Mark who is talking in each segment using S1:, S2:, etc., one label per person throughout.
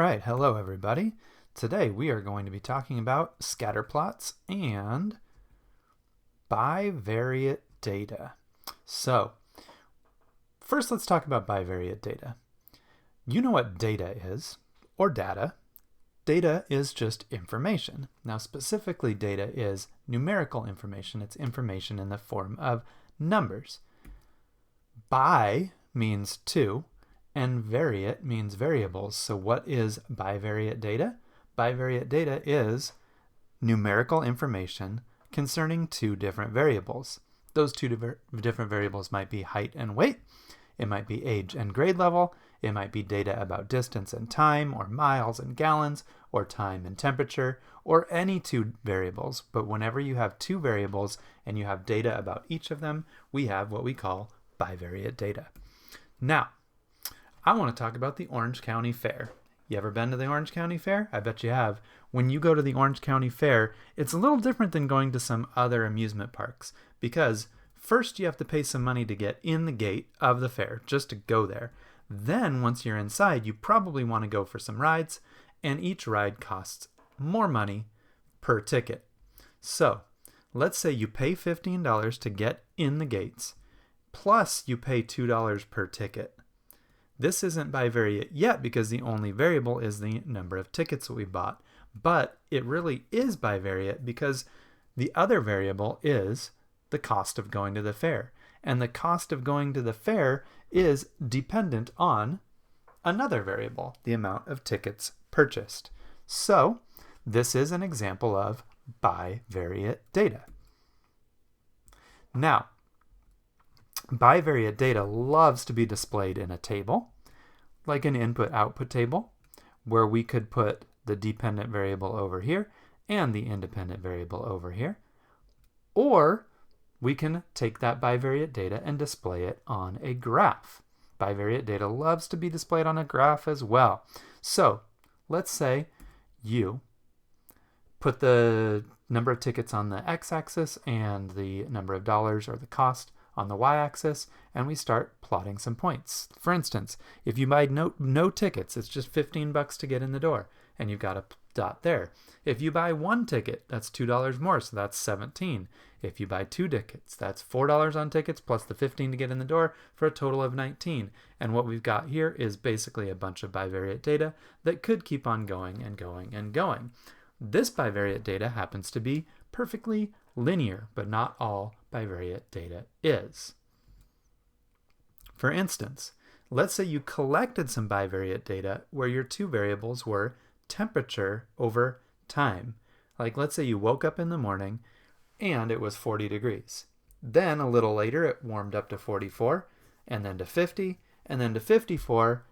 S1: All right, hello everybody. Today we are going to be talking about scatter plots and bivariate data. So, first let's talk about bivariate data. You know what data is, or data. Data is just information. Now specifically data is numerical information. It's information in the form of numbers. Bi means two, and variate means variables. So what is bivariate data? Bivariate data is numerical information concerning two different variables. Those two different variables might be height and weight. It might be age and grade level. It might be data about distance and time, or miles and gallons, or time and temperature, or any two variables. But whenever you have two variables and you have data about each of them, we have what we call bivariate data. Now, I want to talk about the Orange County Fair. You ever been to the Orange County Fair? I bet you have. When you go to the Orange County Fair, it's a little different than going to some other amusement parks, because first you have to pay some money to get in the gate of the fair, just to go there. Then once you're inside, you probably want to go for some rides, and each ride costs more money per ticket. So let's say you pay $15 to get in the gates, plus you pay $2 per ticket. This isn't bivariate yet because the only variable is the number of tickets that we bought, but it really is bivariate because the other variable is the cost of going to the fair. And the cost of going to the fair is dependent on another variable, the amount of tickets purchased. So this is an example of bivariate data. Now, bivariate data loves to be displayed in a table, like an input-output table, where we could put the dependent variable over here and the independent variable over here. Or we can take that bivariate data and display it on a graph. Bivariate data loves to be displayed on a graph as well. So let's say you put the number of tickets on the x-axis and the number of dollars or the cost on the y-axis, and we start plotting some points. For instance, if you buy no tickets, it's just $15 to get in the door, and you've got a dot there. If you buy one ticket, that's $2 more, so that's $17. If you buy two tickets, that's $4 on tickets plus the $15 to get in the door for a total of $19. And what we've got here is basically a bunch of bivariate data that could keep on going and going and going. This bivariate data happens to be perfectly linear, but not all bivariate data is. For instance, let's say you collected some bivariate data where your two variables were temperature over time. Like let's say you woke up in the morning and it was 40 degrees. Then a little later it warmed up to 44, and then to 50, and then to 54,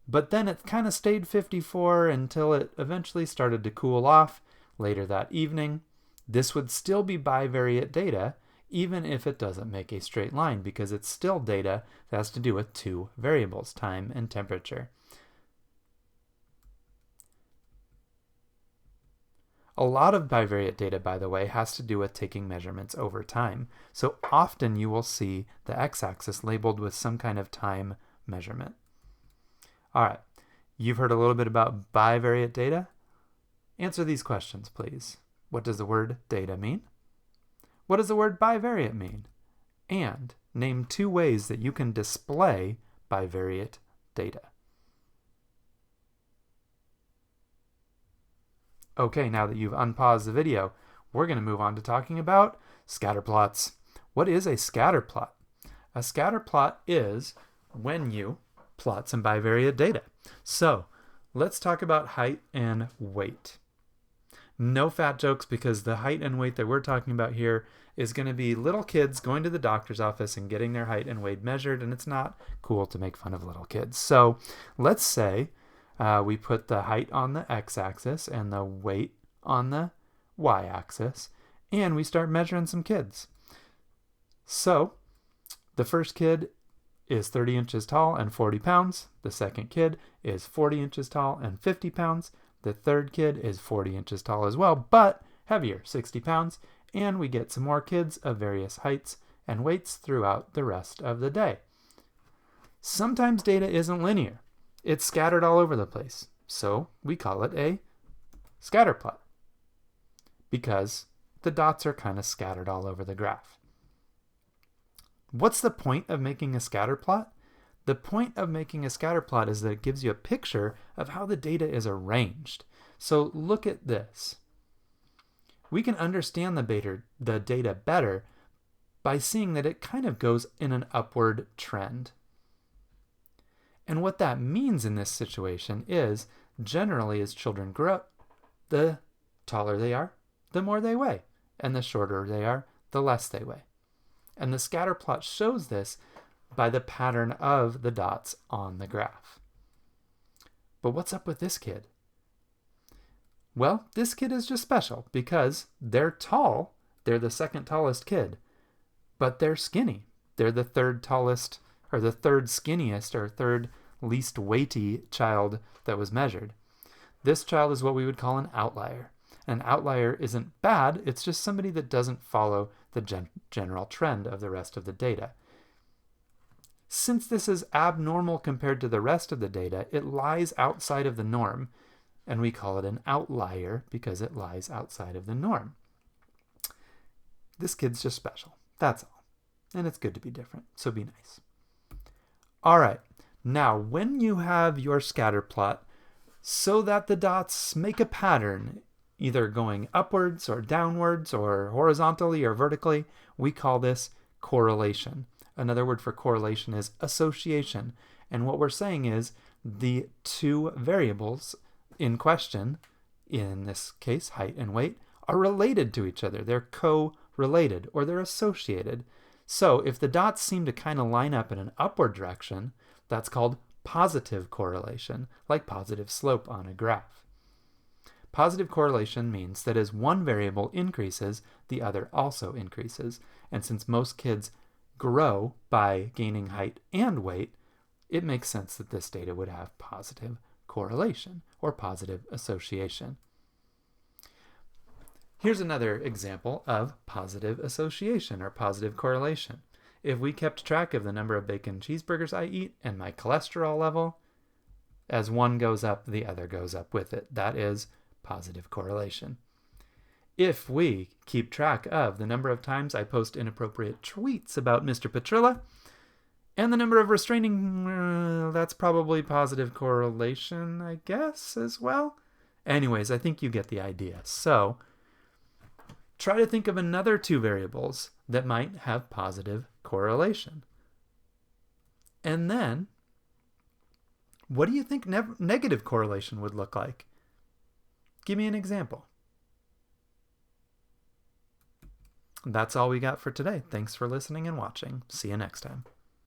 S1: but then it kind of stayed 54 until it eventually started to cool off later that evening. This would still be bivariate data, even if it doesn't make a straight line, because it's still data that has to do with two variables, time and temperature. A lot of bivariate data, by the way, has to do with taking measurements over time. So often you will see the x-axis labeled with some kind of time measurement. All right, you've heard a little bit about bivariate data. Answer these questions, please. What does the word data mean? What does the word bivariate mean? And name two ways that you can display bivariate data. Okay, now that you've unpaused the video, we're going to move on to talking about scatter plots. What is a scatter plot? A scatter plot is when you plot some bivariate data. So let's talk about height and weight. No fat jokes, because the height and weight that we're talking about here is going to be little kids going to the doctor's office and getting their height and weight measured, and it's not cool to make fun of little kids. So let's say we put the height on the x-axis and the weight on the y-axis, and we start measuring some kids. So the first kid is 30 inches tall and 40 pounds. The second kid is 40 inches tall and 50 pounds. The third kid is 40 inches tall as well, but heavier, 60 pounds. And we get some more kids of various heights and weights throughout the rest of the day. Sometimes data isn't linear. It's scattered all over the place. So we call it a scatter plot because the dots are kind of scattered all over the graph. What's the point of making a scatter plot? The point of making a scatter plot is that it gives you a picture of how the data is arranged. So look at this. We can understand the data better by seeing that it kind of goes in an upward trend. And what that means in this situation is, generally as children grow up, the taller they are, the more they weigh. And the shorter they are, the less they weigh. And the scatter plot shows this by the pattern of the dots on the graph. But what's up with this kid? Well, this kid is just special because they're tall. They're the second tallest kid, but they're skinny. They're the third tallest, or the third skinniest, or third least weighty child that was measured. This child is what we would call an outlier. An outlier isn't bad, it's just somebody that doesn't follow the general trend of the rest of the data. Since this is abnormal compared to the rest of the data, it lies outside of the norm, and we call it an outlier because it lies outside of the norm. This kid's just special, that's all. And it's good to be different, so be nice. All right, now when you have your scatter plot so that the dots make a pattern, either going upwards or downwards or horizontally or vertically, we call this correlation. Another word for correlation is association. And what we're saying is the two variables in question, in this case height and weight, are related to each other. They're co-related or they're associated. So if the dots seem to kind of line up in an upward direction, that's called positive correlation, like positive slope on a graph. Positive correlation means that as one variable increases, the other also increases. And since most kids grow by gaining height and weight, it makes sense that this data would have positive correlation or positive association. Here's another example of positive association or positive correlation. If we kept track of the number of bacon cheeseburgers I eat and my cholesterol level, as one goes up, the other goes up with it. That is positive correlation. If we keep track of the number of times I post inappropriate tweets about Mr. Petrilla and the number of restraining, that's probably positive correlation, I guess, as well. Anyways, I think you get the idea. So try to think of another two variables that might have positive correlation. And then, what do you think negative correlation would look like? Give me an example. That's all we got for today. Thanks for listening and watching. See you next time.